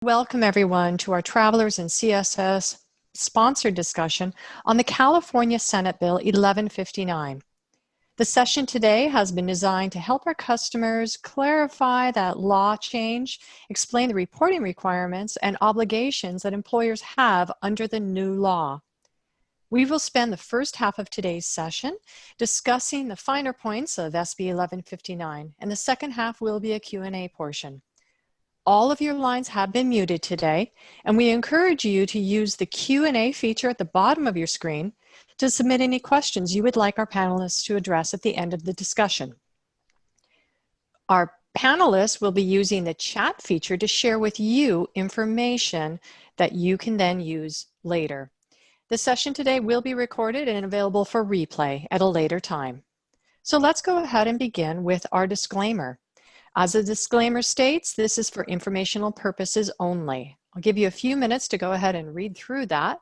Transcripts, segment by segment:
Welcome everyone to our Travelers and CSS sponsored discussion on the California Senate Bill 1159. The session today has been designed to help our customers clarify that law change, explain the reporting requirements and obligations that employers have under the new law. We will spend the first half of today's session discussing the finer points of SB 1159, and the second half will be a Q&A portion. All of your lines have been muted today, and we encourage you to use the Q&A feature at the bottom of your screen to submit any questions you would like our panelists to address at the end of the discussion. Our panelists will be using the chat feature to share with you information that you can then use later. The session today will be recorded and available for replay at a later time. So let's go ahead and begin with our disclaimer. As the disclaimer states, this is for informational purposes only. I'll give you a few minutes to go ahead and read through that.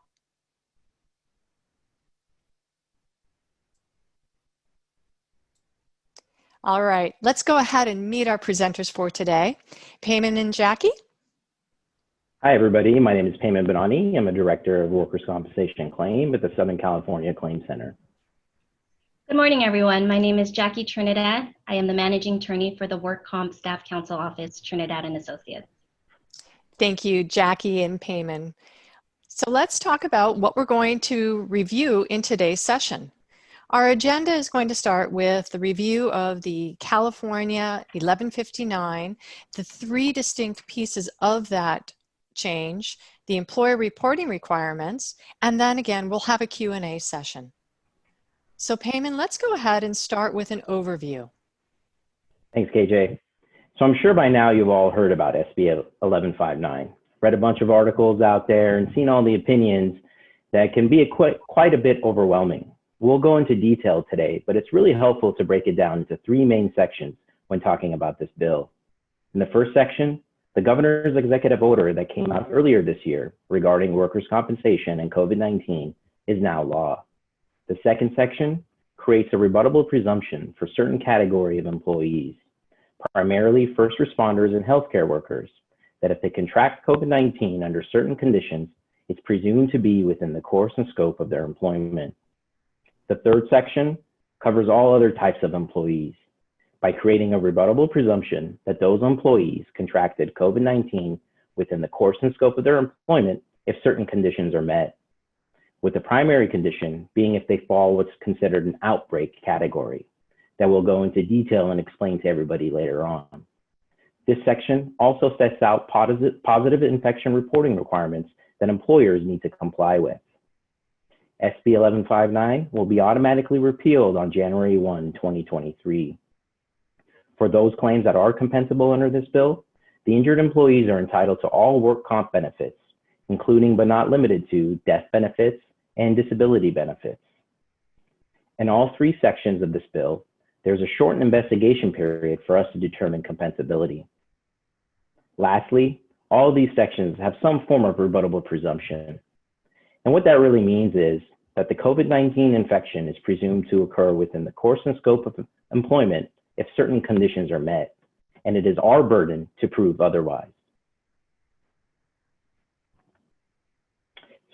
All right, let's go ahead and meet our presenters for today. Payman and Jackie. Hi, everybody. My name is Payman Benani. I'm a director of workers' compensation claim at the Southern California Claims Center. Good morning, everyone. My name is Jackie Trinidad. I am the managing attorney for the Work Comp Staff Counsel Office, Trinidad and Associates. Thank you, Jackie and Payman. So let's talk about what we're going to review in today's session. Our agenda is going to start with the review of the California 1159, the three distinct pieces of that change, the employer reporting requirements, and then again, we'll have a Q&A session. So Payman, let's go ahead and start with an overview. Thanks, KJ. So I'm sure by now you've all heard about SB 1159, read a bunch of articles out there and seen all the opinions that can be quite a bit overwhelming. We'll go into detail today, but it's really helpful to break it down into three main sections when talking about this bill. In the first section, the governor's executive order that came out earlier this year regarding workers' compensation and COVID-19 is now law. The second section creates a rebuttable presumption for certain category of employees, primarily first responders and healthcare workers, that if they contract COVID-19 under certain conditions, it's presumed to be within the course and scope of their employment. The third section covers all other types of employees by creating a rebuttable presumption that those employees contracted COVID-19 within the course and scope of their employment if certain conditions are met, with the primary condition being if they fall what's considered an outbreak category that we'll go into detail and explain to everybody later on. This section also sets out positive infection reporting requirements that employers need to comply with. SB 1159 will be automatically repealed on January 1, 2023. For those claims that are compensable under this bill, the injured employees are entitled to all work comp benefits, including but not limited to death benefits and disability benefits. In all three sections of this bill, there's a shortened investigation period for us to determine compensability. Lastly, all of these sections have some form of rebuttable presumption. And what that really means is that the COVID-19 infection is presumed to occur within the course and scope of employment if certain conditions are met, and it is our burden to prove otherwise.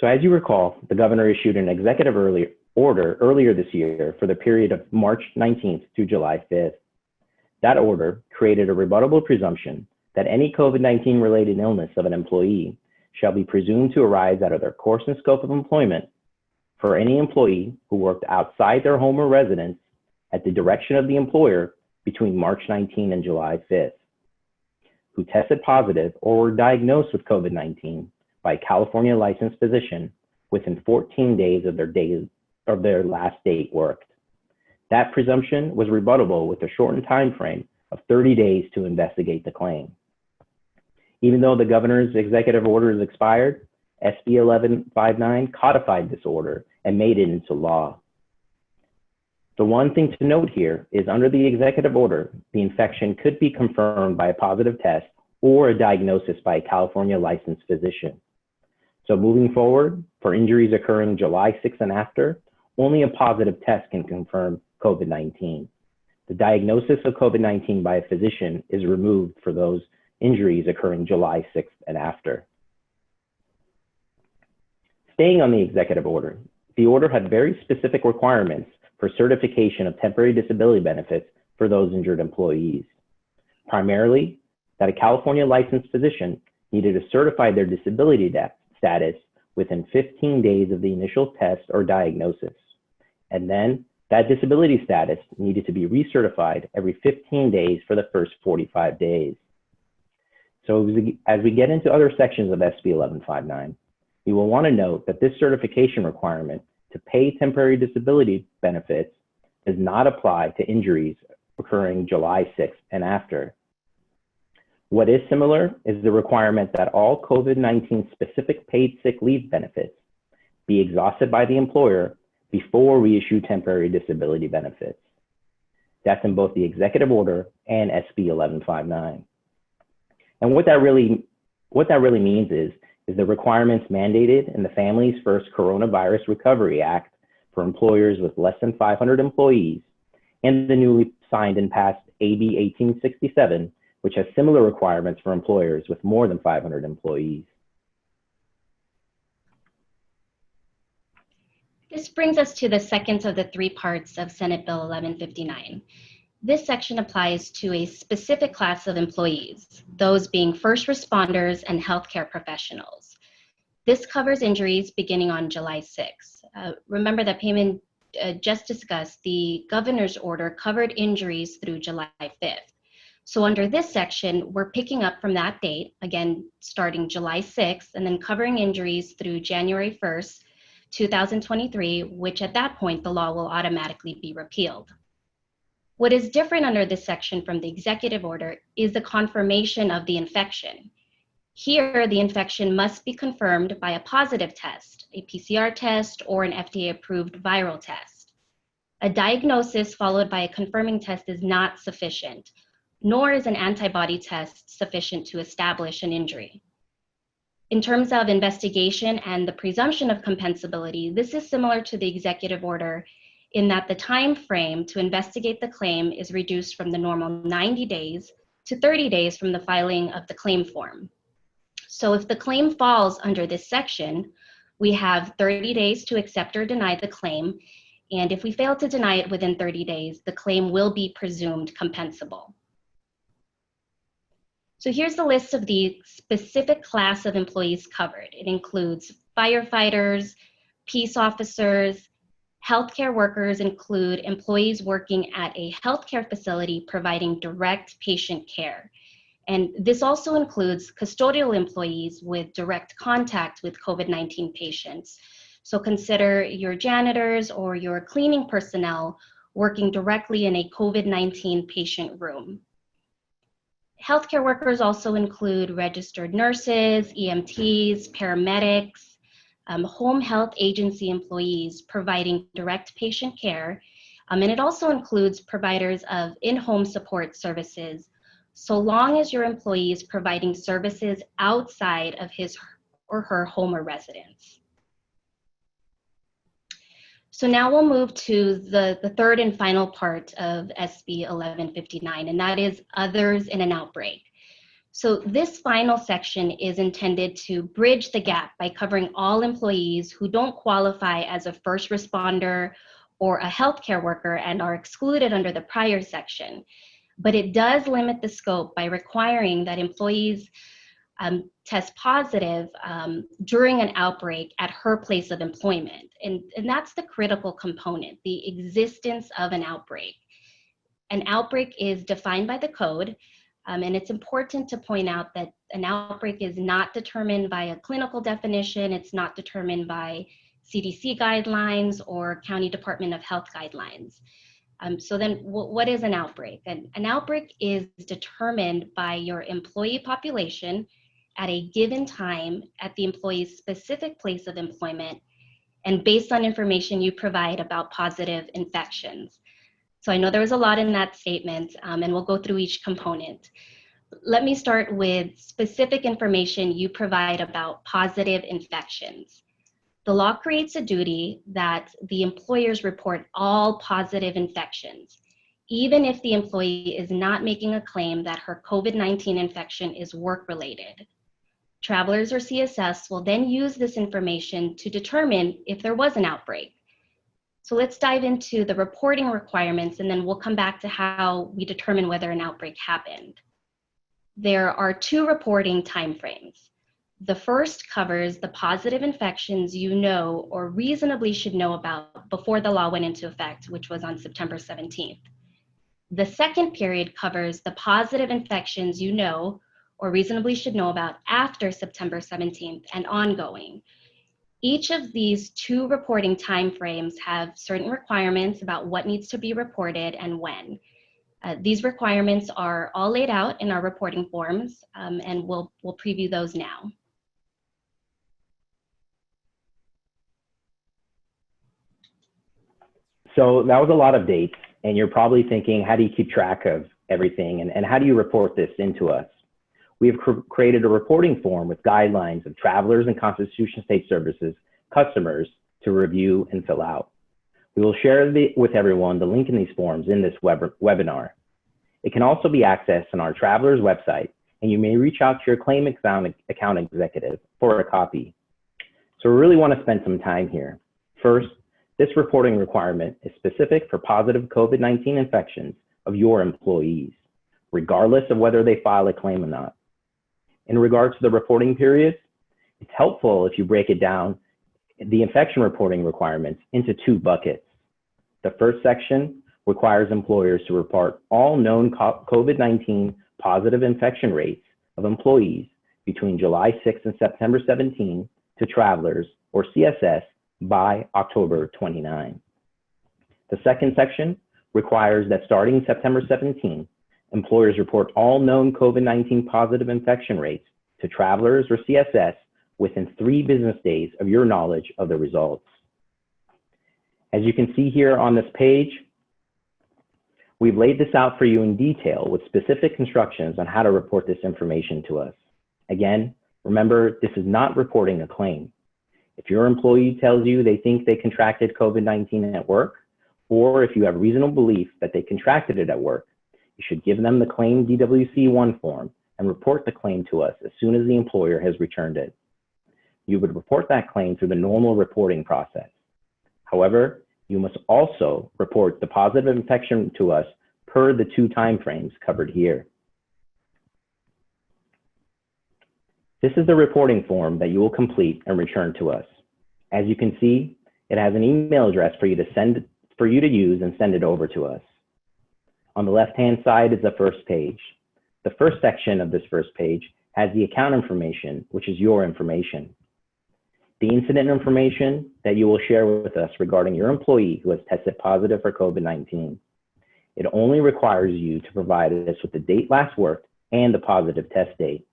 So as you recall, the governor issued an executive order earlier this year for the period of March 19th through July 5th. That order created a rebuttable presumption that any COVID-19 related illness of an employee shall be presumed to arise out of their course and scope of employment for any employee who worked outside their home or residence at the direction of the employer between March 19 and July 5th, who tested positive or were diagnosed with COVID-19 by a California licensed physician within 14 days of their last date worked. That presumption was rebuttable with a shortened time frame of 30 days to investigate the claim. Even though the governor's executive order is expired, SB 1159 codified this order and made it into law. The one thing to note here is under the executive order, the infection could be confirmed by a positive test or a diagnosis by a California licensed physician. So moving forward, for injuries occurring July 6th and after, only a positive test can confirm COVID-19. The diagnosis of COVID-19 by a physician is removed for those injuries occurring July 6th and after. Staying on the executive order, the order had very specific requirements for certification of temporary disability benefits for those injured employees. Primarily, that a California licensed physician needed to certify their disability status within 15 days of the initial test or diagnosis. And then that disability status needed to be recertified every 15 days for the first 45 days. So as we get into other sections of SB 1159, you will want to note that this certification requirement to pay temporary disability benefits does not apply to injuries occurring July 6th and after. What is similar is the requirement that all COVID-19 specific paid sick leave benefits be exhausted by the employer before we issue temporary disability benefits. That's in both the executive order and SB 1159. And what that really means is the requirements mandated in the Families First Coronavirus Recovery Act for employers with less than 500 employees and the newly signed and passed AB 1867, which has similar requirements for employers with more than 500 employees. This brings us to the second of the three parts of Senate Bill 1159. This section applies to a specific class of employees, those being first responders and healthcare professionals. This covers injuries beginning on July 6th. Remember that Payman just discussed the governor's order covered injuries through July 5th. So under this section, we're picking up from that date, again, starting July 6th, and then covering injuries through January 1st, 2023, which at that point, the law will automatically be repealed. What is different under this section from the executive order is the confirmation of the infection. Here, the infection must be confirmed by a positive test, a PCR test, or an FDA-approved viral test. A diagnosis followed by a confirming test is not sufficient, nor is an antibody test sufficient to establish an injury. In terms of investigation and the presumption of compensability, this is similar to the executive order in that the time frame to investigate the claim is reduced from the normal 90 days to 30 days from the filing of the claim form. So if the claim falls under this section, we have 30 days to accept or deny the claim, and if we fail to deny it within 30 days, the claim will be presumed compensable. So here's the list of the specific class of employees covered. It includes firefighters, peace officers. Healthcare workers include employees working at a healthcare facility providing direct patient care. And this also includes custodial employees with direct contact with COVID-19 patients. So consider your janitors or your cleaning personnel working directly in a COVID-19 patient room. Healthcare workers also include registered nurses, EMTs, paramedics, home health agency employees providing direct patient care, and it also includes providers of in-home support services, so long as your employee is providing services outside of his or her home or residence. So now we'll move to the third and final part of SB 1159, and that is others in an outbreak. So this final section is intended to bridge the gap by covering all employees who don't qualify as a first responder or a healthcare worker and are excluded under the prior section. But it does limit the scope by requiring that employees test positive during an outbreak at her place of employment. And that's the critical component, the existence of an outbreak. An outbreak is defined by the code. And it's important to point out that an outbreak is not determined by a clinical definition. It's not determined by CDC guidelines or County Department of Health guidelines. So then what is an outbreak? An outbreak is determined by your employee population at a given time at the employee's specific place of employment and based on information you provide about positive infections. So I know there was a lot in that statement, and we'll go through each component. Let me start with specific information you provide about positive infections. The law creates a duty that the employers report all positive infections. even if the employee is not making a claim that her COVID-19 infection is work-related. Travelers or CSS will then use this information to determine if there was an outbreak. So let's dive into the reporting requirements, and then we'll come back to how we determine whether an outbreak happened. There are 2 reporting timeframes. The first covers the positive infections you know or reasonably should know about before the law went into effect, which was on September 17th. The second period covers the positive infections you know or reasonably should know about after September 17th and ongoing. Each of these 2 reporting timeframes have certain requirements about what needs to be reported and when. These requirements are all laid out in our reporting forms, and we'll preview those now. So that was a lot of dates, and you're probably thinking, how do you keep track of everything, and how do you report this into us? We have created a reporting form with guidelines of travelers and Constitution State Services customers to review and fill out. We will share with everyone the link in these forms in this webinar. It can also be accessed on our travelers website, and you may reach out to your claim account executive for a copy. So we really want to spend some time here. First, this reporting requirement is specific for positive COVID-19 infections of your employees, regardless of whether they file a claim or not. In regards to the reporting periods, it's helpful if you break it down, the infection reporting requirements, into 2 buckets. The first section requires employers to report all known COVID-19 positive infection rates of employees between July 6 and September 17 to travelers or CSS by October 29. The second section requires that starting September 17, employers report all known COVID-19 positive infection rates to travelers or CSS within 3 business days of your knowledge of the results. As you can see here on this page, we've laid this out for you in detail with specific instructions on how to report this information to us. Again, remember, this is not reporting a claim. If your employee tells you they think they contracted COVID-19 at work, or if you have reasonable belief that they contracted it at work, you should give them the claim DWC-1 form and report the claim to us as soon as the employer has returned it. You would report that claim through the normal reporting process. However, you must also report the positive infection to us per the 2 timeframes covered here. This is the reporting form that you will complete and return to us. As you can see, it has an email address for you to use and send it over to us. On the left-hand side is the first page. The first section of this first page has the account information, which is your information. The incident information that you will share with us regarding your employee who has tested positive for COVID-19. It only requires you to provide us with the date last worked and the positive test date.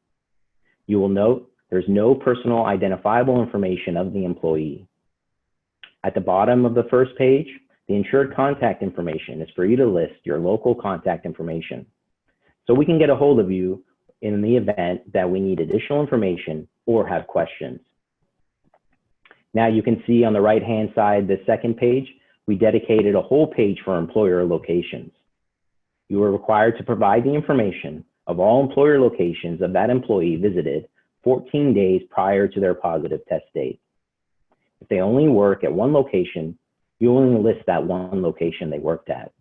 You will note there's no personal identifiable information of the employee. At the bottom of the first page, the insured contact information is for you to list your local contact information, so we can get a hold of you in the event that we need additional information or have questions. Now you can see on the right-hand side, the second page, we dedicated a whole page for employer locations. You are required to provide the information of all employer locations of that employee visited 14 days prior to their positive test date. If they only work at one location, you only list that one location they worked at.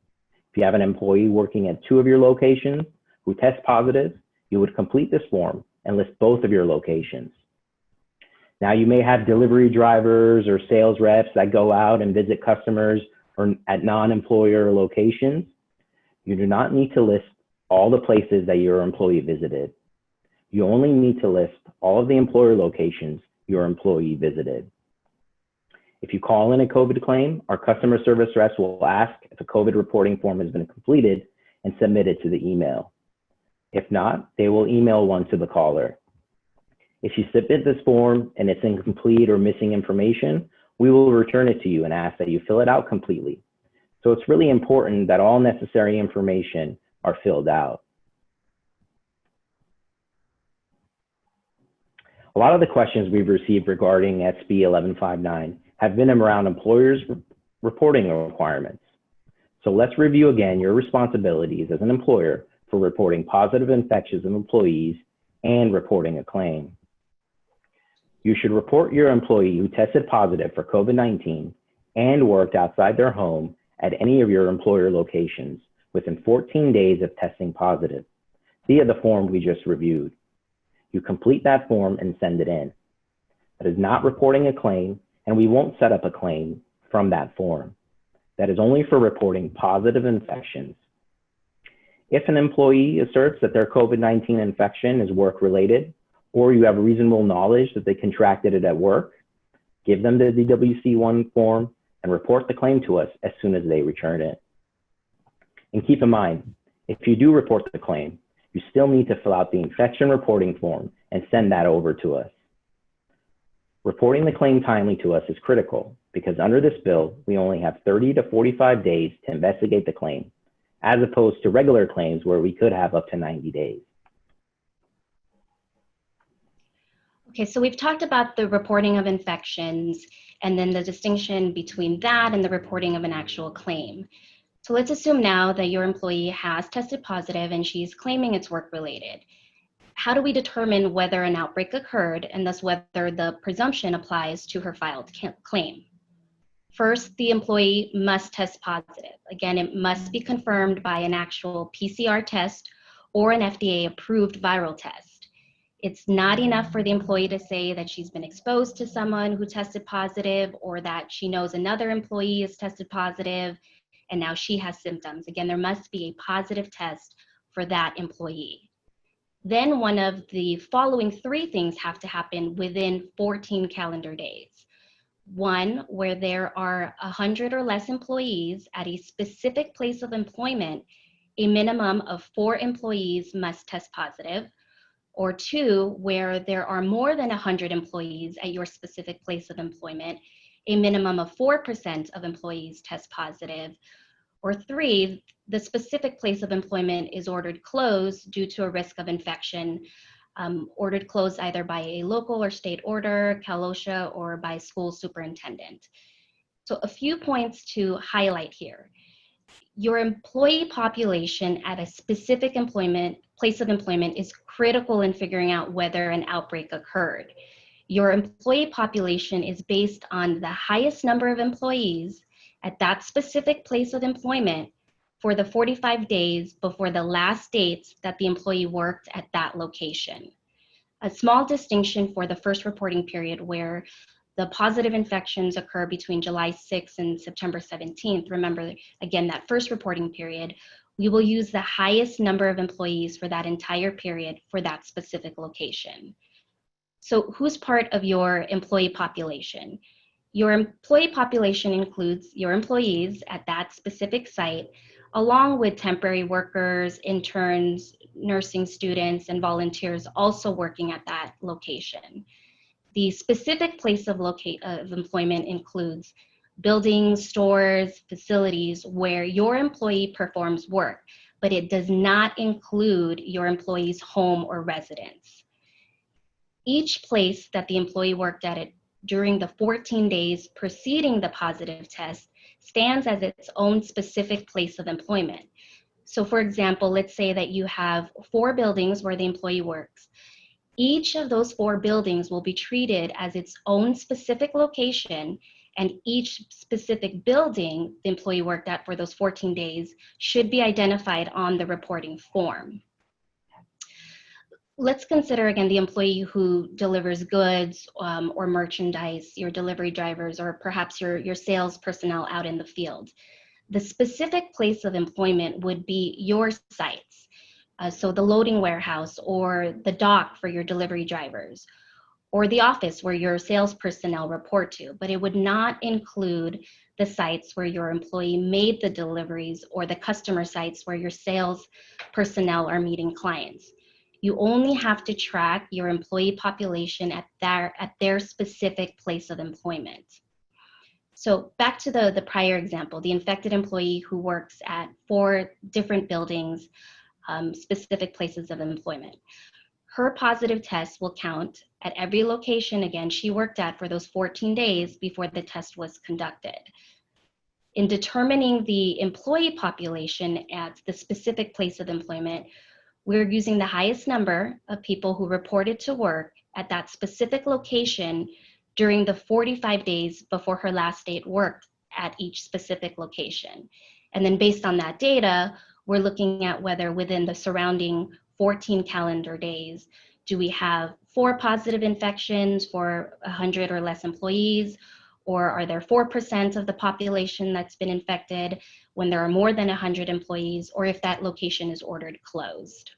If you have an employee working at 2 of your locations who test positive, you would complete this form and list both of your locations. Now you may have delivery drivers or sales reps that go out and visit customers or at non-employer locations. You do not need to list all the places that your employee visited. You only need to list all of the employer locations your employee visited. If you call in a COVID claim, our customer service reps will ask if a COVID reporting form has been completed and submitted to the email. If not, they will email one to the caller. If you submit this form and it's incomplete or missing information, we will return it to you and ask that you fill it out completely. So it's really important that all necessary information are filled out. A lot of the questions we've received regarding SB 1159 have been around employers' reporting requirements. So let's review again your responsibilities as an employer for reporting positive infections of employees and reporting a claim. You should report your employee who tested positive for COVID-19 and worked outside their home at any of your employer locations within 14 days of testing positive via the form we just reviewed. You complete that form and send it in. That is not reporting a claim, and we won't set up a claim from that form. That is only for reporting positive infections. If an employee asserts that their COVID-19 infection is work-related, or you have reasonable knowledge that they contracted it at work, give them the DWC-1 form and report the claim to us as soon as they return it. And keep in mind, if you do report the claim, you still need to fill out the infection reporting form and send that over to us. Reporting the claim timely to us is critical because under this bill, we only have 30 to 45 days to investigate the claim, as opposed to regular claims where we could have up to 90 days. Okay, so we've talked about the reporting of infections and then the distinction between that and the reporting of an actual claim. So let's assume now that your employee has tested positive and she's claiming it's work-related. How do we determine whether an outbreak occurred and thus whether the presumption applies to her filed claim? First, the employee must test positive. Again, it must be confirmed by an actual PCR test or an FDA-approved viral test. It's not enough for the employee to say that she's been exposed to someone who tested positive or that she knows another employee has tested positive and now she has symptoms. Again, there must be a positive test for that employee. Then one of the following three things have to happen within 14 calendar days. One, where there are 100 or less employees at a specific place of employment, a minimum of 4 employees must test positive. Or two, where there are more than 100 employees at your specific place of employment, a minimum of 4% of employees test positive. Or three, the specific place of employment is ordered closed due to a risk of infection, ordered closed either by a local or state order, Cal OSHA, or by school superintendent. So a few points to highlight here. Your employee population at a specific place of employment is critical in figuring out whether an outbreak occurred. Your employee population is based on the highest number of employees at that specific place of employment for the 45 days before the last date that the employee worked at that location. A small distinction for the first reporting period where the positive infections occur between July 6th and September 17th. Remember, again, that first reporting period, we will use the highest number of employees for that entire period for that specific location. So who's part of your employee population? Your employee population includes your employees at that specific site, along with temporary workers, interns, nursing students, and volunteers also working at that location. The specific place of employment includes buildings, stores, facilities where your employee performs work, but it does not include your employee's home or residence. Each place that the employee worked at it during the 14 days preceding the positive test stands as its own specific place of employment. So for example, let's say that you have 4 buildings where the employee works. Each of those 4 buildings will be treated as its own specific location, and each specific building the employee worked at for those 14 days should be identified on the reporting form. Let's consider again the employee who delivers goods or merchandise, your delivery drivers, or perhaps your sales personnel out in the field. The specific place of employment would be your sites. So the loading warehouse or the dock for your delivery drivers, or the office where your sales personnel report to, but it would not include the sites where your employee made the deliveries or the customer sites where your sales personnel are meeting clients. You only have to track your employee population at their specific place of employment. So back to the prior example, the infected employee who works at 4 different buildings, specific places of employment. Her positive test will count at every location, again, she worked at for those 14 days before the test was conducted. In determining the employee population at the specific place of employment, we're using the highest number of people who reported to work at that specific location during the 45 days before her last day at work at each specific location. And then based on that data, we're looking at whether within the surrounding 14 calendar days, do we have 4 positive infections for 100 or less employees, or are there 4% of the population that's been infected when there are more than 100 employees, or if that location is ordered closed.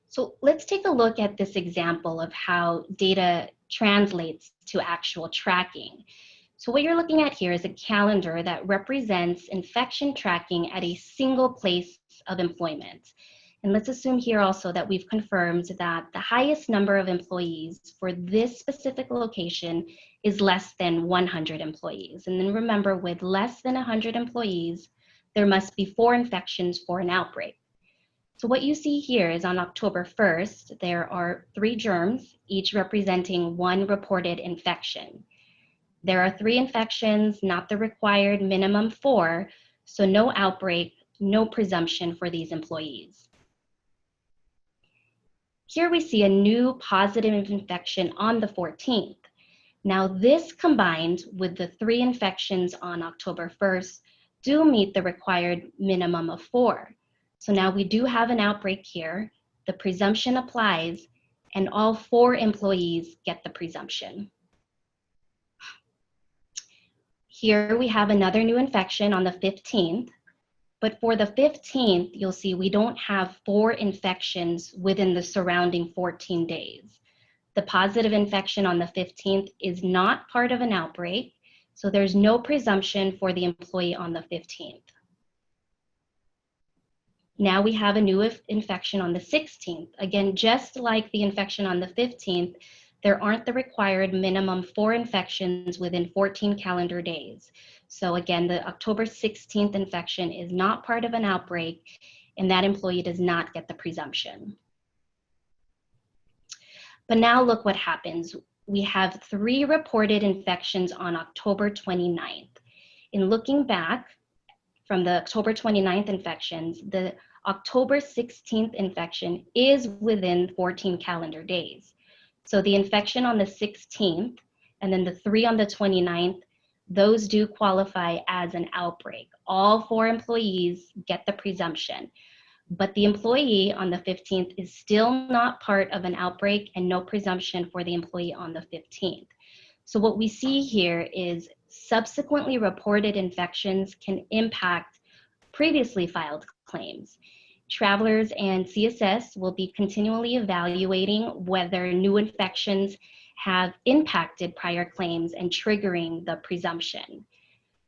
So let's take a look at this example of how data translates to actual tracking. So what you're looking at here is a calendar that represents infection tracking at a single place of employment. And let's assume here also that we've confirmed that the highest number of employees for this specific location is less than 100 employees. And then remember, with less than 100 employees, there must be 4 infections for an outbreak. So what you see here is on October 1st, there are 3 germs, each representing 1 reported infection. There are 3 infections, not the required minimum 4, so no outbreak, no presumption for these employees. Here we see a new positive infection on the 14th. Now this combined with the 3 infections on October 1st do meet the required minimum of 4. So now we do have an outbreak here, the presumption applies, and all 4 employees get the presumption. Here we have another new infection on the 15th, but for the 15th, you'll see we don't have 4 infections within the surrounding 14 days. The positive infection on the 15th is not part of an outbreak, so there's no presumption for the employee on the 15th. Now we have a new infection on the 16th. Again, just like the infection on the 15th, there aren't the required minimum 4 infections within 14 calendar days. So again, the October 16th infection is not part of an outbreak, and that employee does not get the presumption. But now look what happens. We have 3 reported infections on October 29th. In looking back, from the October 29th infections, the October 16th infection is within 14 calendar days. So the infection on the 16th and then the 3 on the 29th, those do qualify as an outbreak. All 4 employees get the presumption, but the employee on the 15th is still not part of an outbreak and no presumption for the employee on the 15th. So what we see here is subsequently reported infections can impact previously filed claims. Travelers and CSS will be continually evaluating whether new infections have impacted prior claims and triggering the presumption.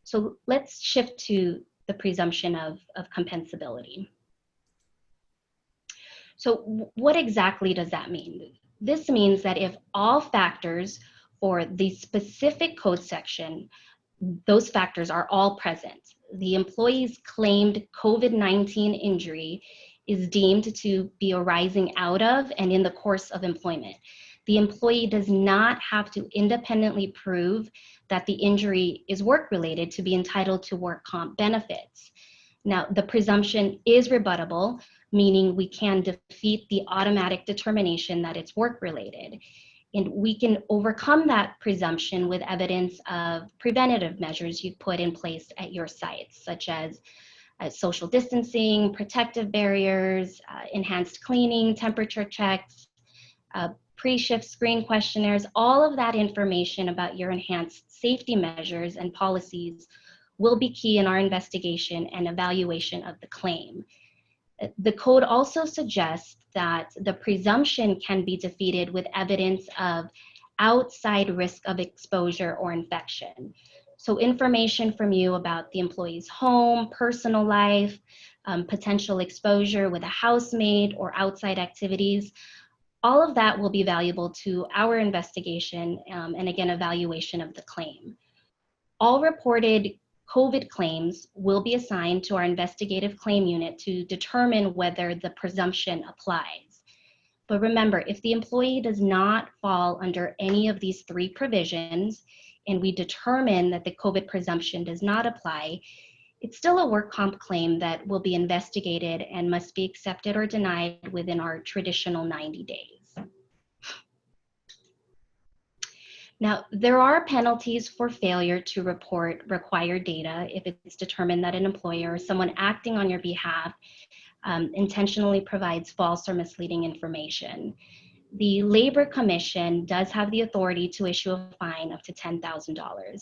So let's shift to the presumption of compensability. So what exactly does that mean? This means that if all factors for the specific code section, those factors are all present, the employee's claimed COVID-19 injury is deemed to be arising out of and in the course of employment. The employee does not have to independently prove that the injury is work-related to be entitled to work comp benefits. Now, the presumption is rebuttable, meaning we can defeat the automatic determination that it's work-related. And we can overcome that presumption with evidence of preventative measures you've put in place at your sites, such as social distancing, protective barriers, enhanced cleaning, temperature checks, pre-shift screen questionnaires. All of that information about your enhanced safety measures and policies will be key in our investigation and evaluation of the claim. The code also suggests that the presumption can be defeated with evidence of outside risk of exposure or infection. So information from you about the employee's home, personal life, potential exposure with a housemate or outside activities, all of that will be valuable to our investigation and again, evaluation of the claim. All reported COVID claims will be assigned to our investigative claim unit to determine whether the presumption applies. But remember, if the employee does not fall under any of these 3 provisions, and we determine that the COVID presumption does not apply, it's still a work comp claim that will be investigated and must be accepted or denied within our traditional 90 days. Now, there are penalties for failure to report required data if it's determined that an employer or someone acting on your behalf intentionally provides false or misleading information. The Labor Commission does have the authority to issue a fine up to $10,000.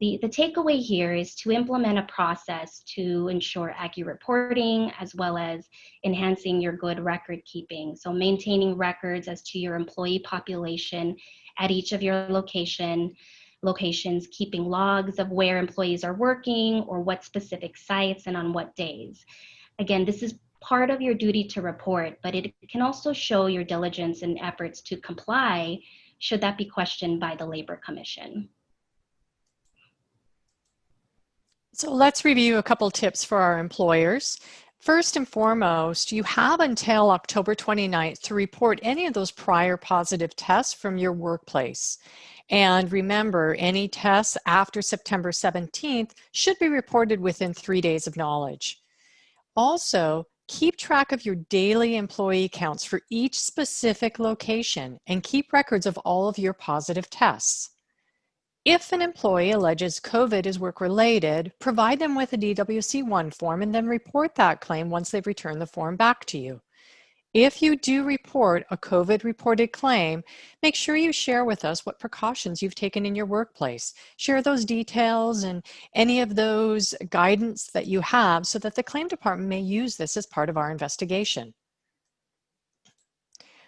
The takeaway here is to implement a process to ensure accurate reporting as well as enhancing your good record keeping. So maintaining records as to your employee population at each of your locations, keeping logs of where employees are working or what specific sites and on what days. Again, this is part of your duty to report, but it can also show your diligence and efforts to comply should that be questioned by the Labor Commission. So let's review a couple tips for our employers. First and foremost, you have until October 29th to report any of those prior positive tests from your workplace. And remember, any tests after September 17th should be reported within 3 days of knowledge. Also, keep track of your daily employee counts for each specific location and keep records of all of your positive tests. If an employee alleges COVID is work-related, provide them with a DWC-1 form and then report that claim once they've returned the form back to you. If you do report a COVID-reported claim, make sure you share with us what precautions you've taken in your workplace. Share those details and any of those guidance that you have so that the claim department may use this as part of our investigation.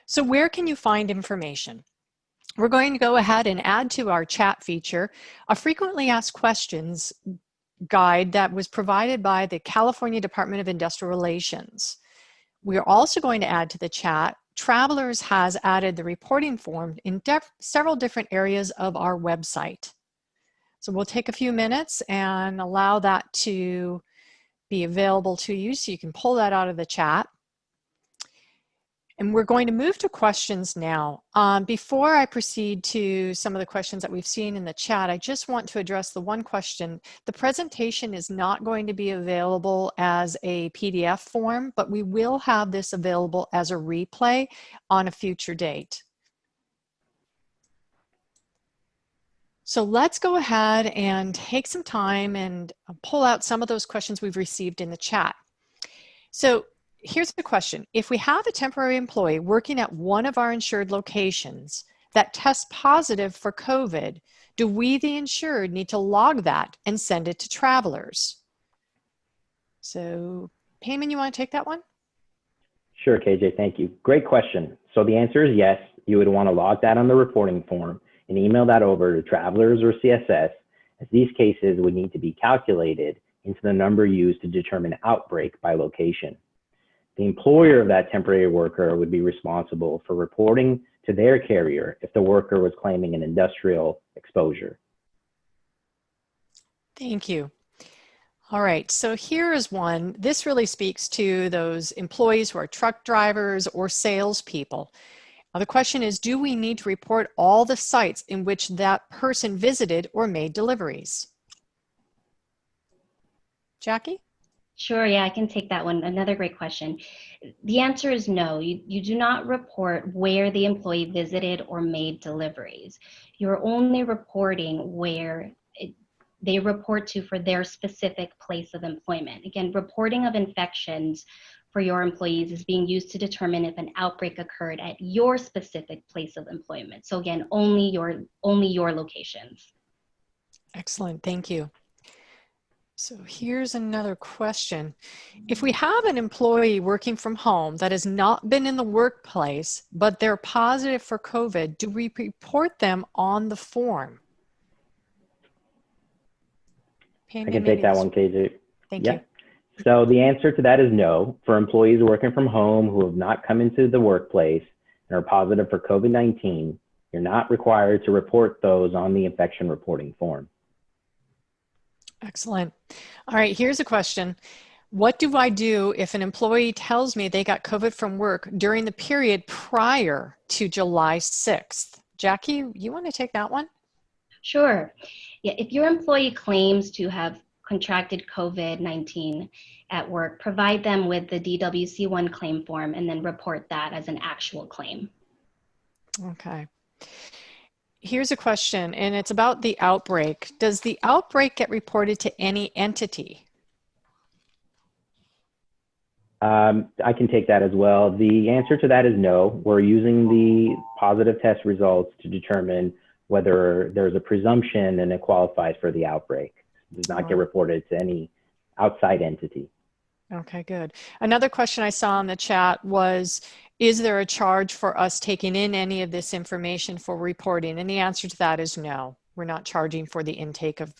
So where can you find information? We're going to go ahead and add to our chat feature a frequently asked questions guide that was provided by the California Department of Industrial Relations. We're also going to add to the chat, Travelers has added the reporting form in several different areas of our website. So we'll take a few minutes and allow that to be available to you so you can pull that out of the chat. And we're going to move to questions now. Before I proceed to some of the questions that we've seen in the chat, I just want to address the one question. The presentation is not going to be available as a PDF form, but we will have this available as a replay on a future date. So let's go ahead and take some time and pull out some of those questions we've received in the chat. So here's the question. If we have a temporary employee working at one of our insured locations that tests positive for COVID, do we, the insured, need to log that and send it to Travelers? So, Payman, you want to take that one? Sure, KJ, thank you. Great question. So the answer is yes. You would want to log that on the reporting form and email that over to Travelers or CSS, as these cases would need to be calculated into the number used to determine outbreak by location. The employer of that temporary worker would be responsible for reporting to their carrier if the worker was claiming an industrial exposure. Thank you. All right, so here is one. This really speaks to those employees who are truck drivers or salespeople. Now the question is, do we need to report all the sites in which that person visited or made deliveries? Jackie? Sure, yeah, I can take that one. Another great question. The answer is no. You do not report where the employee visited or made deliveries. You're only reporting where they report to for their specific place of employment. Again, reporting of infections for your employees is being used to determine if an outbreak occurred at your specific place of employment. So again, only your locations. Excellent, thank you. So here's another question. If we have an employee working from home that has not been in the workplace, but they're positive for COVID, do we report them on the form? I can take that one, KJ. Thank you. So the answer to that is no. For employees working from home who have not come into the workplace and are positive for COVID-19, you're not required to report those on the infection reporting form. Excellent. All right, here's a question. What do I do if an employee tells me they got COVID from work during the period prior to July 6th? Jackie, you want to take that one? Sure. Yeah, if your employee claims to have contracted COVID-19 at work, provide them with the DWC-1 claim form and then report that as an actual claim. Okay. Here's a question, and it's about the outbreak. Does the outbreak get reported to any entity? I can take that as well. The answer to that is no. We're using the positive test results to determine whether there's a presumption and it qualifies for the outbreak. It does not get reported to any outside entity. Okay, good. Another question I saw in the chat was, is there a charge for us taking in any of this information for reporting? And the answer to that is no. We're not charging for the intake of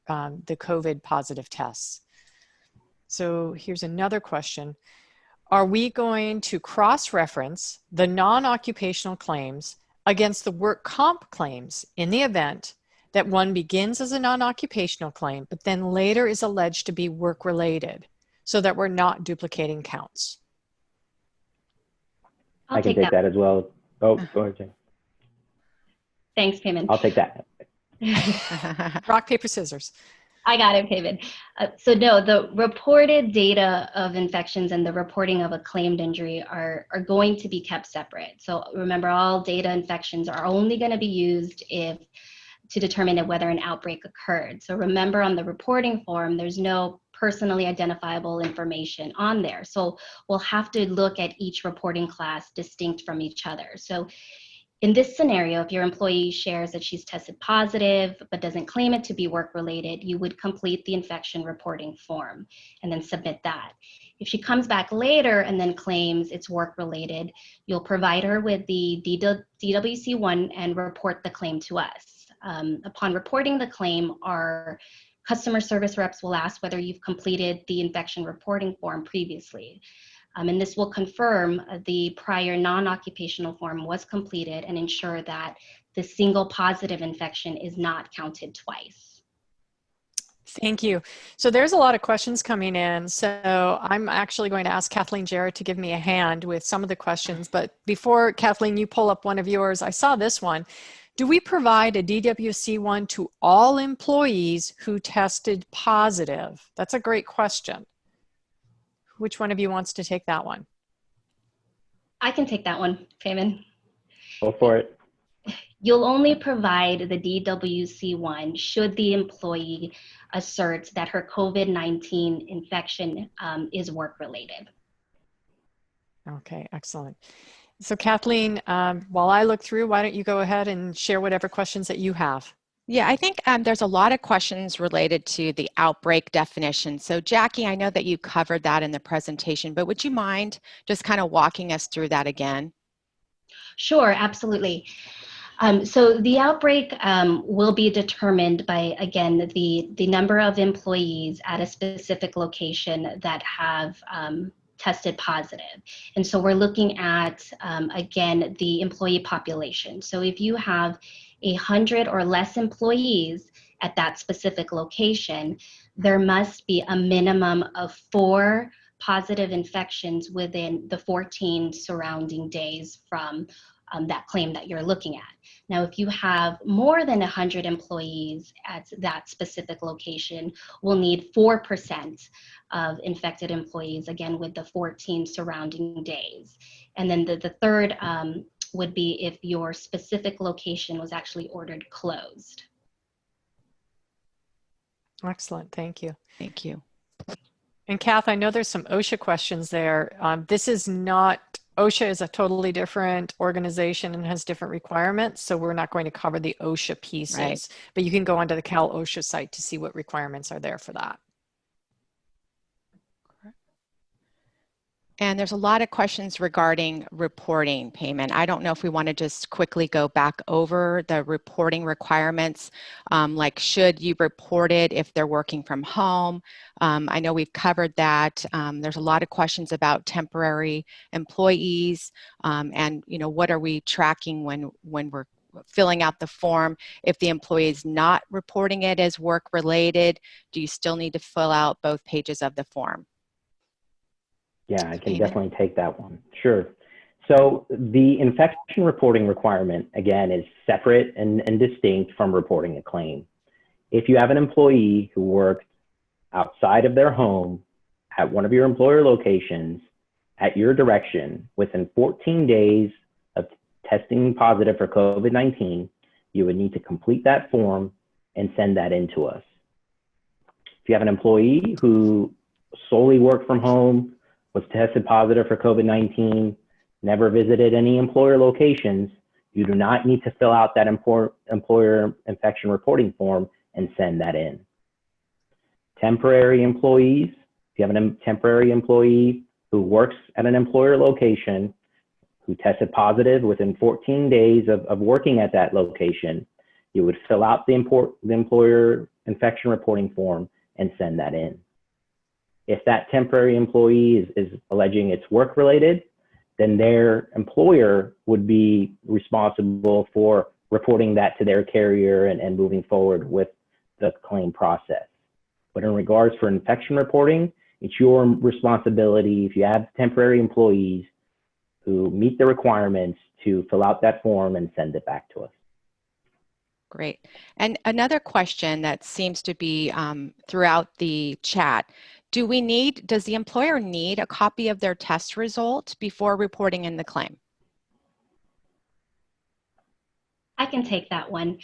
the COVID positive tests. So here's another question. Are we going to cross-reference the non-occupational claims against the work comp claims in the event that one begins as a non-occupational claim, but then later is alleged to be work-related, so that we're not duplicating counts? I can take that as well. Oh, go ahead, Jane. Thanks, Payman. I'll take that. Rock, paper, scissors. I got it, Payman. So no, the reported data of infections and the reporting of a claimed injury are going to be kept separate. So remember, all data infections are only going to be used to determine whether an outbreak occurred. So remember, on the reporting form, there's no personally identifiable information on there. So we'll have to look at each reporting class distinct from each other. So in this scenario, if your employee shares that she's tested positive but doesn't claim it to be work-related, you would complete the infection reporting form and then submit that. If she comes back later and then claims it's work-related, you'll provide her with the DWC-1 and report the claim to us. Upon reporting the claim, our customer service reps will ask whether you've completed the infection reporting form previously. And this will confirm the prior non-occupational form was completed and ensure that the single positive infection is not counted twice. Thank you. So there's a lot of questions coming in. So I'm actually going to ask Kathleen Jarrett to give me a hand with some of the questions. But before, Kathleen, you pull up one of yours, I saw this one. Do we provide a DWC-1 to all employees who tested positive? That's a great question. Which one of you wants to take that one? I can take that one, Payman. Go for it. You'll only provide the DWC-1 should the employee assert that her COVID-19 infection is work-related. Okay, excellent. So Kathleen, while I look through, why don't you go ahead and share whatever questions that you have? Yeah, I think there's a lot of questions related to the outbreak definition. So Jackie, I know that you covered that in the presentation, but would you mind just kind of walking us through that again? Sure, absolutely. So the outbreak will be determined by, again, the number of employees at a specific location that have tested positive. And so we're looking at, again, the employee population. So if you have 100 or less employees at that specific location, there must be a minimum of 4 positive infections within the 14 surrounding days from that claim that you're looking at. Now, if you have more than 100 employees at that specific location, we'll need 4% of infected employees, again, with the 14 surrounding days. And then the third would be if your specific location was actually ordered closed. Excellent, thank you. Thank you. And Kath, I know there's some OSHA questions there. This is not, OSHA is a totally different organization and has different requirements, so we're not going to cover the OSHA pieces, right. But you can go onto the Cal OSHA site to see what requirements are there for that. And there's a lot of questions regarding reporting payment. I don't know if we want to just quickly go back over the reporting requirements, like should you report it if they're working from home? I know we've covered that. There's a lot of questions about temporary employees and what are we tracking when we're filling out the form. If the employee is not reporting it as work related, do you still need to fill out both pages of the form? Yeah, I can definitely take that one. Sure. So the infection reporting requirement, again, is separate and distinct from reporting a claim. If you have an employee who worked outside of their home at one of your employer locations at your direction within 14 days of testing positive for COVID-19, you would need to complete that form and send that in to us. If you have an employee who solely worked from home, was tested positive for COVID-19, never visited any employer locations, you do not need to fill out that employer infection reporting form and send that in. Temporary employees, if you have a temporary employee who works at an employer location who tested positive within 14 days of working at that location, you would fill out the employer infection reporting form and send that in. If that temporary employee is alleging it's work-related, then their employer would be responsible for reporting that to their carrier and moving forward with the claim process. But in regards for infection reporting, it's your responsibility, if you have temporary employees who meet the requirements, to fill out that form and send it back to us. Great. And another question that seems to be throughout the chat, does the employer need a copy of their test result before reporting in the claim? I can take that one.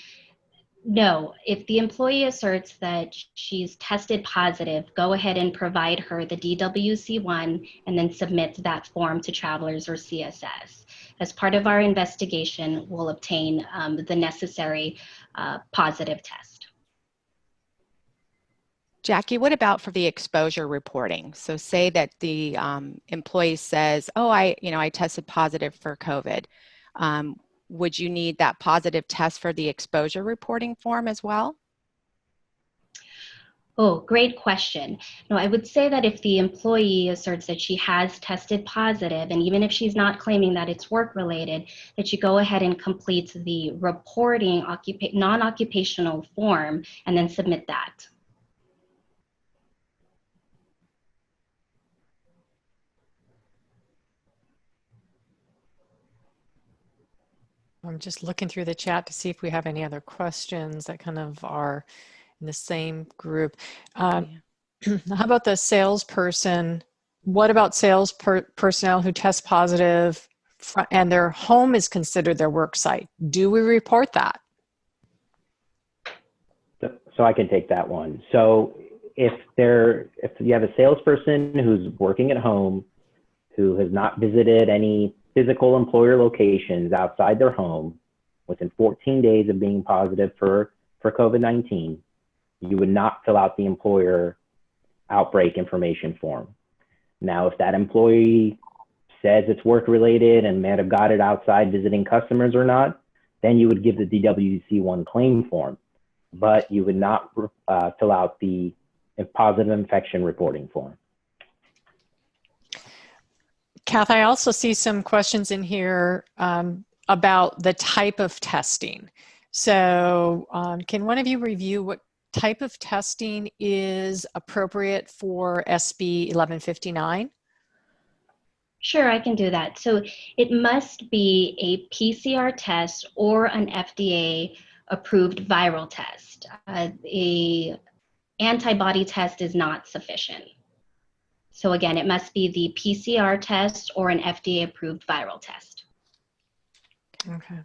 No, if the employee asserts that she's tested positive, go ahead and provide her the DWC-1 and then submit that form to Travelers or CSS. As part of our investigation, we'll obtain the necessary positive test. Jackie, what about for the exposure reporting? So say that the employee says, oh, I tested positive for COVID. Would you need that positive test for the exposure reporting form as well? Oh, great question. No, I would say that if the employee asserts that she has tested positive, and even if she's not claiming that it's work-related, that you go ahead and complete the reporting non-occupational form and then submit that. I'm just looking through the chat to see if we have any other questions that kind of are in the same group. How about the salesperson? What about sales personnel who test positive and their home is considered their work site? Do we report that? So I can take that one. So if you have a salesperson who's working at home, who has not visited any physical employer locations outside their home within 14 days of being positive for COVID-19, you would not fill out the employer outbreak information form. Now, if that employee says it's work-related and may have got it outside visiting customers or not, then you would give the DWC-1 claim form, but you would not fill out the positive infection reporting form. Kath, I also see some questions in here about the type of testing. So can one of you review what type of testing is appropriate for SB 1159? Sure, I can do that. So it must be a PCR test or an FDA approved viral test. A antibody test is not sufficient. So again, it must be the PCR test or an FDA approved viral test. Okay.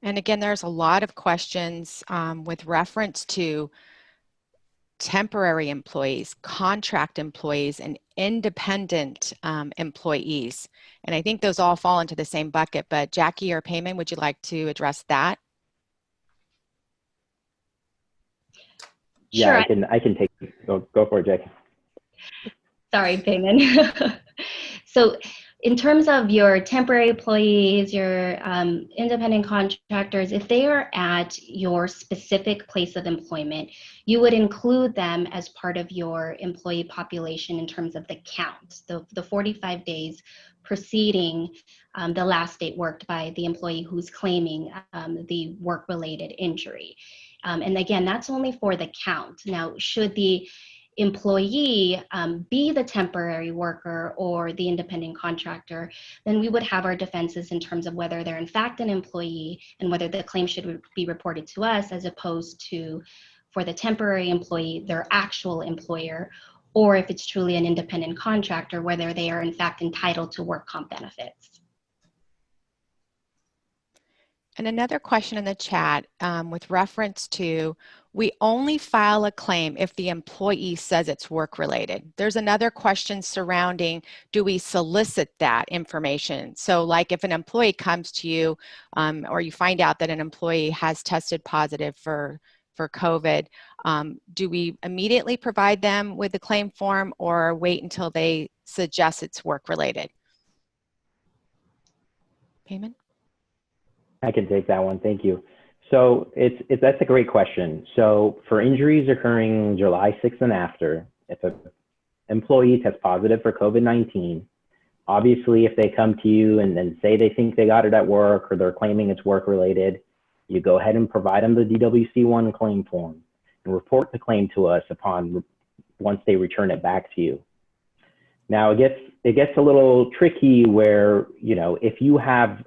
And again, there's a lot of questions with reference to temporary employees, contract employees, and independent employees. And I think those all fall into the same bucket, but Jackie or Payman, would you like to address that? Yeah, Sure. I can take it. Go for it, Jackie. Sorry, Payman. So in terms of your temporary employees, your independent contractors, if they are at your specific place of employment, you would include them as part of your employee population in terms of the count, the 45 days preceding the last date worked by the employee who's claiming the work-related injury. And again, that's only for the count. Now, should the employee be the temporary worker or the independent contractor, then we would have our defenses in terms of whether they're in fact an employee and whether the claim should be reported to us, as opposed to, for the temporary employee, their actual employer, or if it's truly an independent contractor, whether they are in fact entitled to work comp benefits. And another question in the chat with reference to, we only file a claim if the employee says it's work-related. There's another question surrounding, do we solicit that information? So like if an employee comes to you or you find out that an employee has tested positive for COVID, do we immediately provide them with the claim form or wait until they suggest it's work-related? Payman? I can take that one. Thank you. So that's a great question. So for injuries occurring July 6th and after, if an employee tests positive for COVID-19, obviously if they come to you and then say they think they got it at work or they're claiming it's work related, you go ahead and provide them the DWC-1 claim form and report the claim to us once they return it back to you. Now it gets a little tricky where, you know, if you have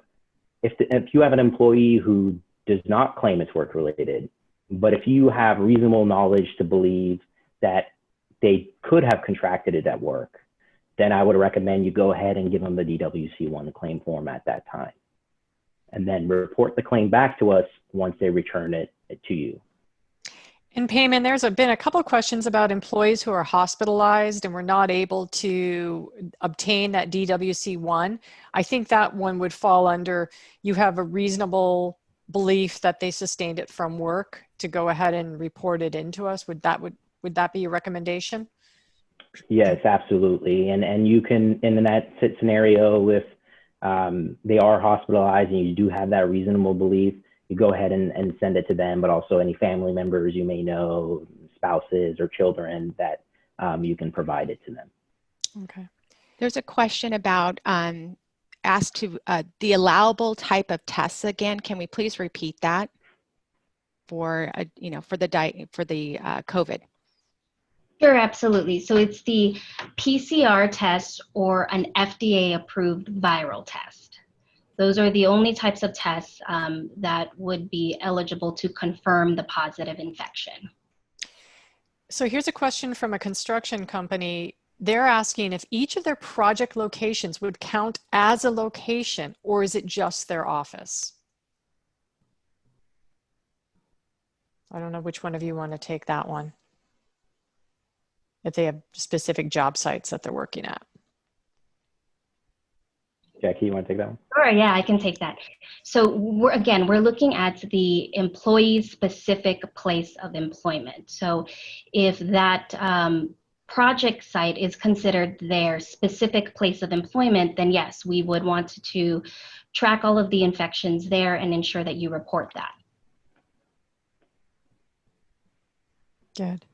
an employee who does not claim it's work related, but if you have reasonable knowledge to believe that they could have contracted it at work, then I would recommend you go ahead and give them the DWC-1 claim form at that time, and then report the claim back to us once they return it to you. In Payman, there's been a couple of questions about employees who are hospitalized and were not able to obtain that DWC-1. I think that one would fall under, you have a reasonable belief that they sustained it from work, to go ahead and report it into us. Would that be a recommendation? Yes, absolutely. And you can, in that scenario, if they are hospitalized and you do have that reasonable belief, you go ahead and send it to them, but also any family members you may know, spouses or children, that you can provide it to them. Okay. There's a question about asked to the allowable type of tests again. Can we please repeat that for for the COVID? Sure, absolutely. So it's the PCR test or an FDA approved viral test. Those are the only types of tests that would be eligible to confirm the positive infection. So here's a question from a construction company. They're asking if each of their project locations would count as a location, or is it just their office? I don't know which one of you want to take that one, if they have specific job sites that they're working at. Jackie, you want to take that one? Sure, yeah, I can take that. So we're looking at the employee's specific place of employment. So if that project site is considered their specific place of employment, then yes, we would want to track all of the infections there and ensure that you report that. Good.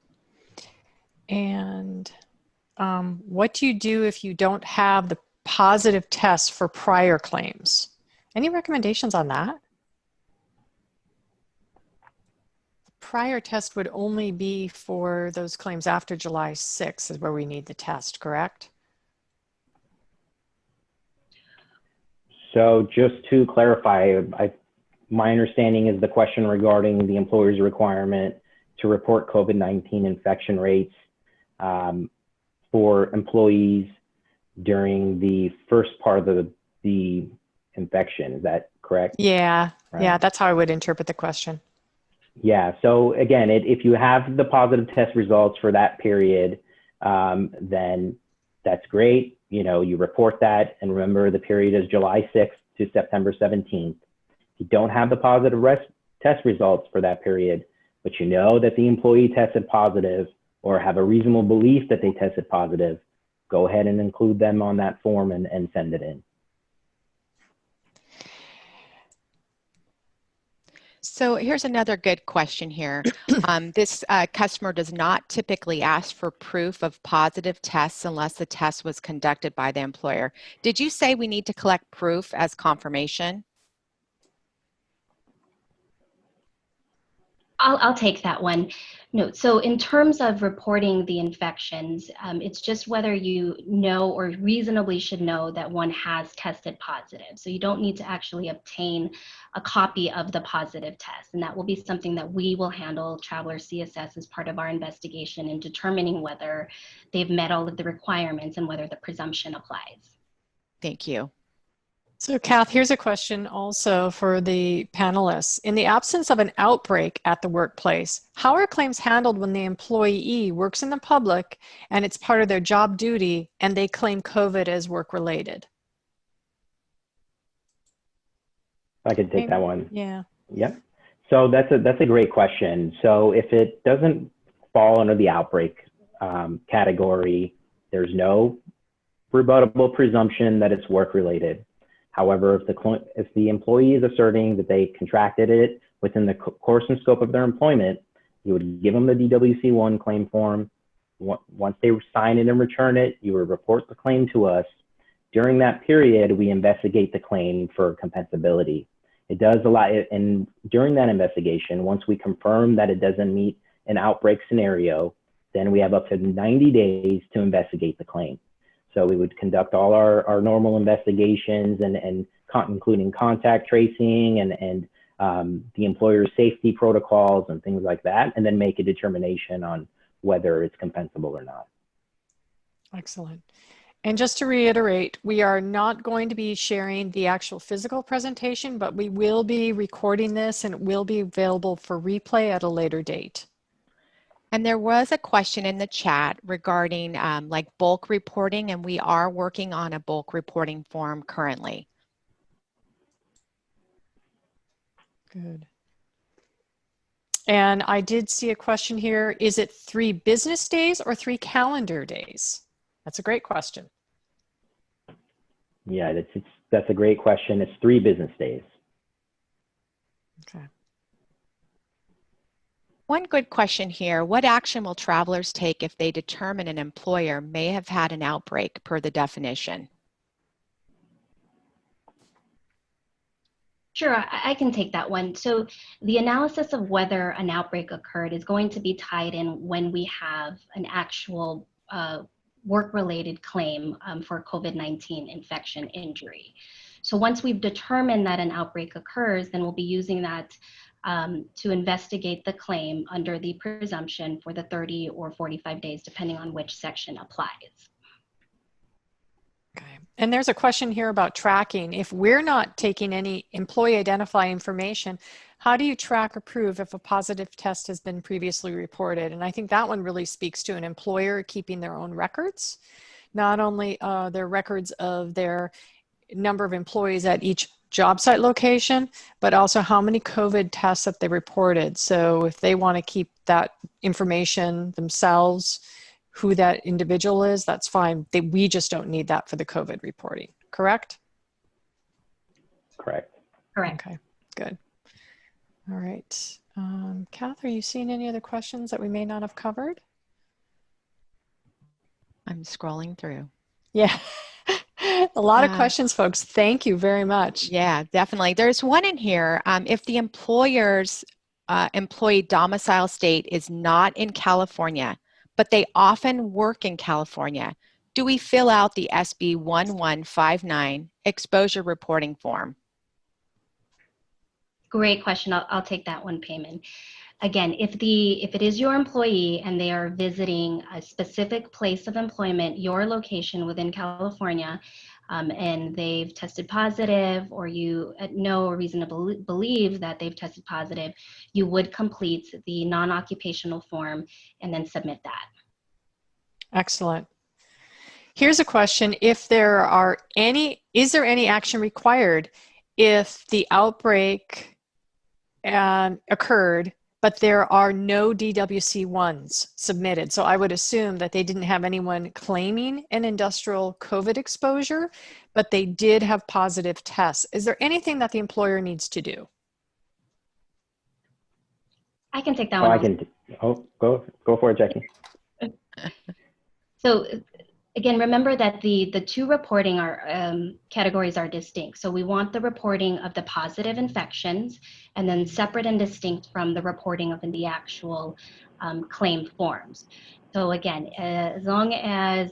And what do you do if you don't have the positive tests for prior claims? Any recommendations on that? Prior test would only be for those claims after July 6th is where we need the test, correct? So just to clarify, my understanding is the question regarding the employer's requirement to report COVID-19 infection rates for employees during the first part of the infection. Is that correct? Yeah, Right. Yeah, that's how I would interpret the question. Yeah, so again, if you have the positive test results for that period, then that's great. You know, you report that, and remember the period is July 6th to September 17th. If you don't have the positive test results for that period, but you know that the employee tested positive or have a reasonable belief that they tested positive, go ahead and include them on that form and send it in. So here's another good question here. This customer does not typically ask for proof of positive tests unless the test was conducted by the employer. Did you say we need to collect proof as confirmation? I'll take that one. No, so in terms of reporting the infections, it's just whether you know or reasonably should know that one has tested positive. So you don't need to actually obtain a copy of the positive test. And that will be something that we will handle, Traveler CSS, as part of our investigation in determining whether they've met all of the requirements and whether the presumption applies. Thank you. So, Kath, here's a question also for the panelists. In the absence of an outbreak at the workplace, how are claims handled when the employee works in the public and it's part of their job duty and they claim COVID as work-related? I could take that one. Yeah. Yep. So that's a great question. So if it doesn't fall under the outbreak category, there's no rebuttable presumption that it's work-related. However, if the employee is asserting that they contracted it within the course and scope of their employment, you would give them the DWC-1 claim form. Once they sign it and return it, you would report the claim to us. During that period, we investigate the claim for compensability. It does a lot, and during that investigation, once we confirm that it doesn't meet an outbreak scenario, then we have up to 90 days to investigate the claim. So we would conduct all our normal investigations and including contact tracing and the employer's safety protocols and things like that, and then make a determination on whether it's compensable or not. Excellent. And just to reiterate, we are not going to be sharing the actual physical presentation, but we will be recording this and it will be available for replay at a later date. And there was a question in the chat regarding like bulk reporting, and we are working on a bulk reporting form currently. Good. And I did see a question here. Is it 3 business days or 3 calendar days? That's a great question. Yeah, that's a great question. It's 3 business days. Okay. One good question here. What action will travelers take if they determine an employer may have had an outbreak per the definition? Sure, I can take that one. So the analysis of whether an outbreak occurred is going to be tied in when we have an actual work-related claim for COVID-19 infection injury. So once we've determined that an outbreak occurs, then we'll be using that to investigate the claim under the presumption for the 30 or 45 days, depending on which section applies. Okay. And there's a question here about tracking. If we're not taking any employee identifying information, how do you track or prove if a positive test has been previously reported? And I think that one really speaks to an employer keeping their own records, not only their records of their number of employees at each job site location, but also how many COVID tests that they reported. So if they want to keep that information themselves, who that individual is, that's fine. We just don't need that for the COVID reporting, correct? Correct. Correct. Okay, good. All right. Kath, are you seeing any other questions that we may not have covered? I'm scrolling through. Yeah. A lot of questions, folks. Thank you very much. Yeah, definitely. There's one in here. If the employer's employee domicile state is not in California, but they often work in California, do we fill out the SB 1159 exposure reporting form? Great question. I'll take that one, Payman. Again, if it is your employee and they are visiting a specific place of employment, your location within California, and they've tested positive, or you know or reasonably believe that they've tested positive, you would complete the non-occupational form and then submit that. Excellent. Here's a question. Is there any action required if the outbreak occurred, but there are no DWC-1s submitted? So I would assume that they didn't have anyone claiming an industrial COVID exposure, but they did have positive tests. Is there anything that the employer needs to do? I can take that one. Go for it, Jackie. So again, remember that the two reporting categories are distinct. So we want the reporting of the positive infections, and then separate and distinct from the reporting of the actual claim forms. So again, as long as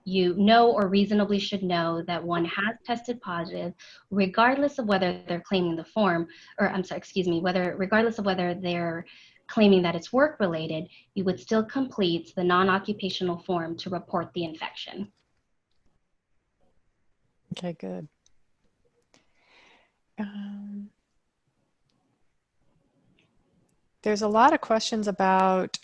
you know or reasonably should know that one has tested positive, regardless of whether they're claiming the form, or I'm sorry, excuse me, regardless of whether they're claiming that it's work-related, you would still complete the non-occupational form to report the infection. Okay, good. There's a lot of questions about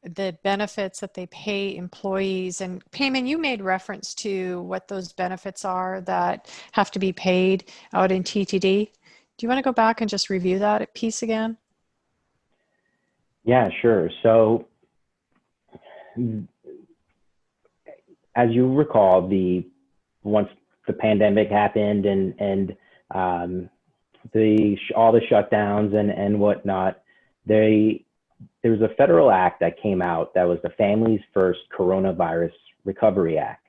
the benefits that they pay employees. And Payman, you made reference to what those benefits are that have to be paid out in TTD. Do you want to go back and just review that piece again? Yeah, sure. So as you recall, once the pandemic happened and all the shutdowns and whatnot, there was a federal act that came out that was the Families First Coronavirus Recovery Act.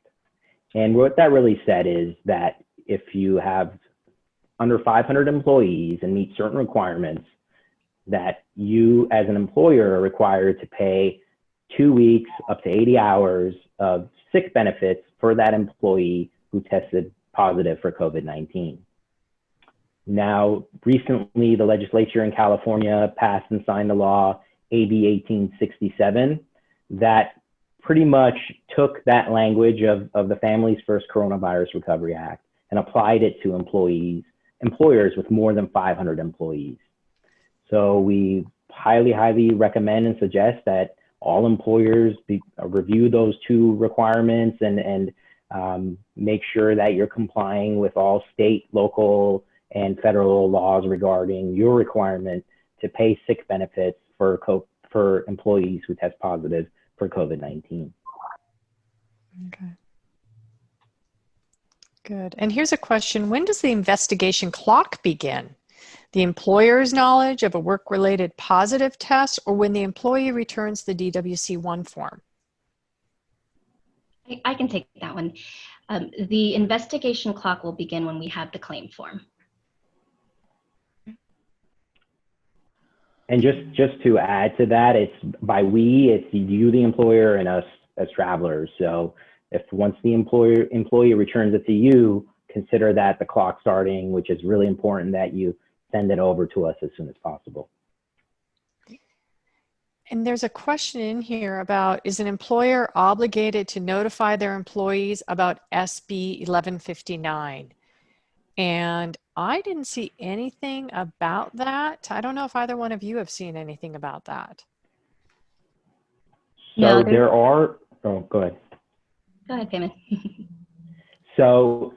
And what that really said is that if you have under 500 employees and meet certain requirements, that you as an employer are required to pay 2 weeks up to 80 hours of sick benefits for that employee who tested positive for COVID-19. Now, recently, the legislature in California passed and signed the law, AB 1867, that pretty much took that language of the Families First Coronavirus Recovery Act and applied it to employers with more than 500 employees. So we highly, highly recommend and suggest that all employers review those two requirements and make sure that you're complying with all state, local, and federal laws regarding your requirement to pay sick benefits for employees who test positive for COVID-19. Okay. Good. And here's a question. When does the investigation clock begin? The employer's knowledge of a work-related positive test or when the employee returns the DWC-1 form? I can take that one. The investigation clock will begin when we have the claim form. And just to add to that, it's you, the employer, and us as travelers. So if once the employee returns it to you, consider that the clock starting, which is really important that you send it over to us as soon as possible. And there's a question in here about, is an employer obligated to notify their employees about SB 1159? And I didn't see anything about that. I don't know if either one of you have seen anything about that. So No, go ahead. Go ahead, Payman. So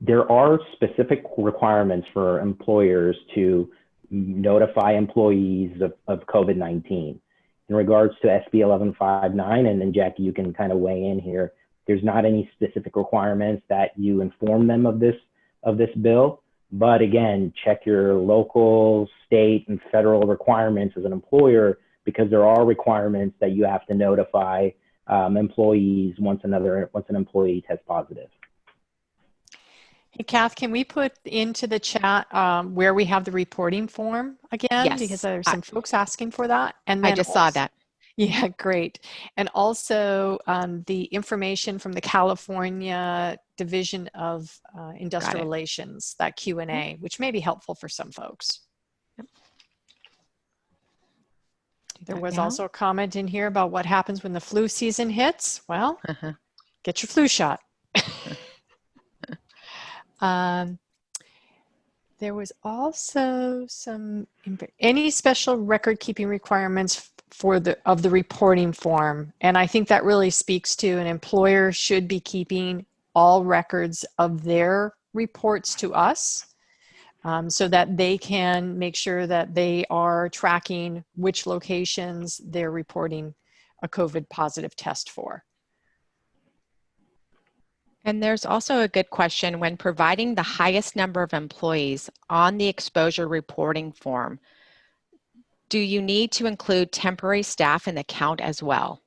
there are specific requirements for employers to notify employees of COVID-19. In regards to SB 1159, and then Jackie, you can kind of weigh in here, there's not any specific requirements that you inform them of this bill. But again, check your local, state, and federal requirements as an employer, because there are requirements that you have to notify employees once an employee tests positive. Hey, Kath, can we put into the chat where we have the reporting form again? Yes. Because there's some folks asking for that. And then I just saw that. Yeah, great. And also the information from the California Division of Industrial Relations, that Q&A, which may be helpful for some folks. Yep. There was also a comment in here about what happens when the flu season hits. Well, get your flu shot. There was also any special record keeping requirements of the reporting form. And I think that really speaks to an employer should be keeping all records of their reports to us so that they can make sure that they are tracking which locations they're reporting a COVID positive test for. And there's also a good question: when providing the highest number of employees on the exposure reporting form, do you need to include temporary staff in the count as well?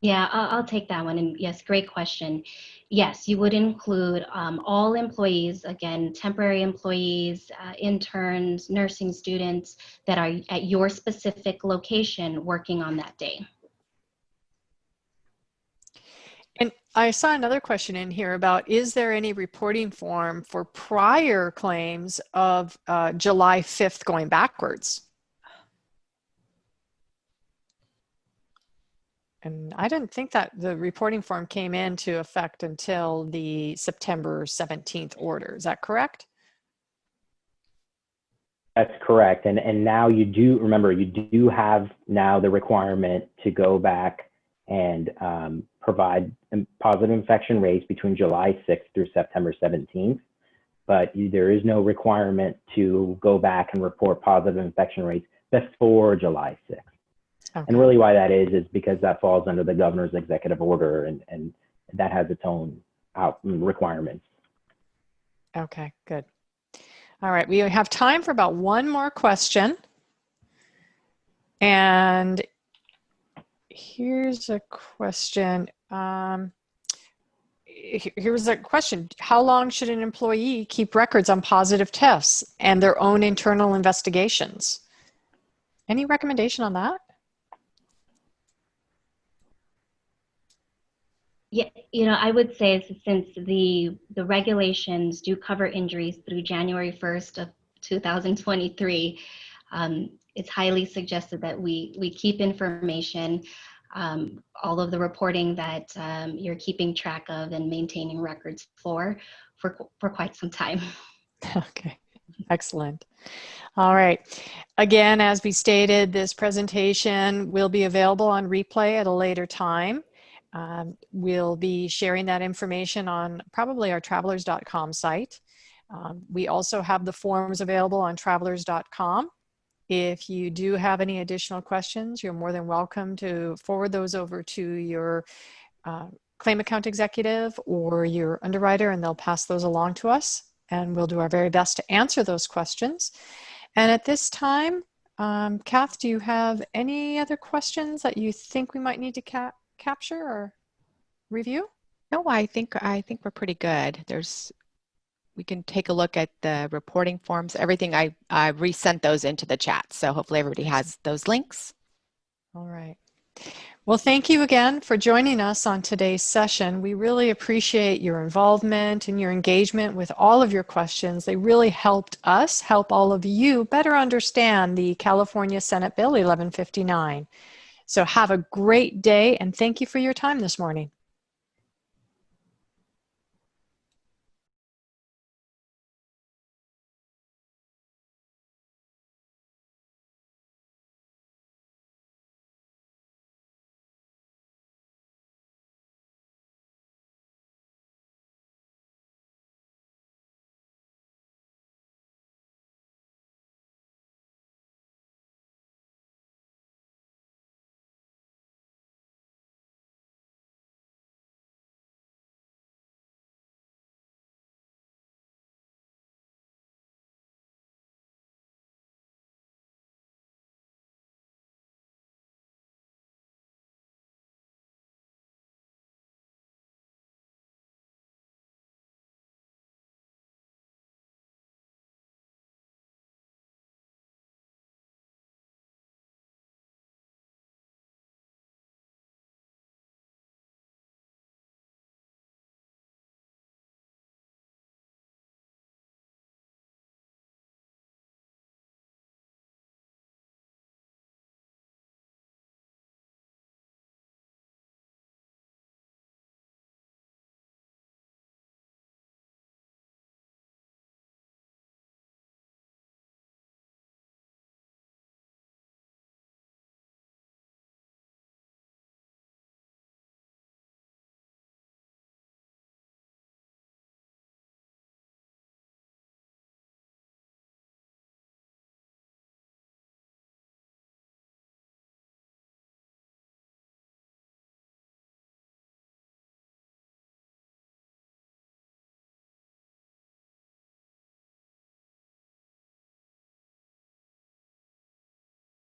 Yeah, I'll take that one. And yes, great question. Yes, you would include all employees, again, temporary employees, interns, nursing students that are at your specific location working on that day. And I saw another question in here about, is there any reporting form for prior claims of July 5th going backwards? And I didn't think that the reporting form came into effect until the September 17th order. Is that correct? That's correct. And now you do, remember, you do have now the requirement to go back and provide positive infection rates between July 6th through September 17th. But there is no requirement to go back and report positive infection rates before July 6th. Okay. And really why that is because that falls under the governor's executive order, and that has its own requirements. Okay, good. All right, we have time for about one more question. And here's a question. Here's a question. How long should an employee keep records on positive tests and their own internal investigations? Any recommendation on that? Yeah, I would say since the regulations do cover injuries through January 1st of 2023, it's highly suggested that we keep information, all of the reporting that you're keeping track of and maintaining records for quite some time. Okay, excellent. All right. Again, as we stated, this presentation will be available on replay at a later time. We'll be sharing that information on probably our travelers.com site. We also have the forms available on travelers.com. If you do have any additional questions, you're more than welcome to forward those over to your claim account executive or your underwriter, and they'll pass those along to us, and we'll do our very best to answer those questions. And at this time, Kath, do you have any other questions that you think we might need to capture or review? No, I think we're pretty good. We can take a look at the reporting forms. Everything I resent those into the chat, so hopefully everybody has those links. All right. Well, thank you again for joining us on today's session. We really appreciate your involvement and your engagement with all of your questions. They really helped us help all of you better understand the California Senate Bill 1159. So have a great day, and thank you for your time this morning.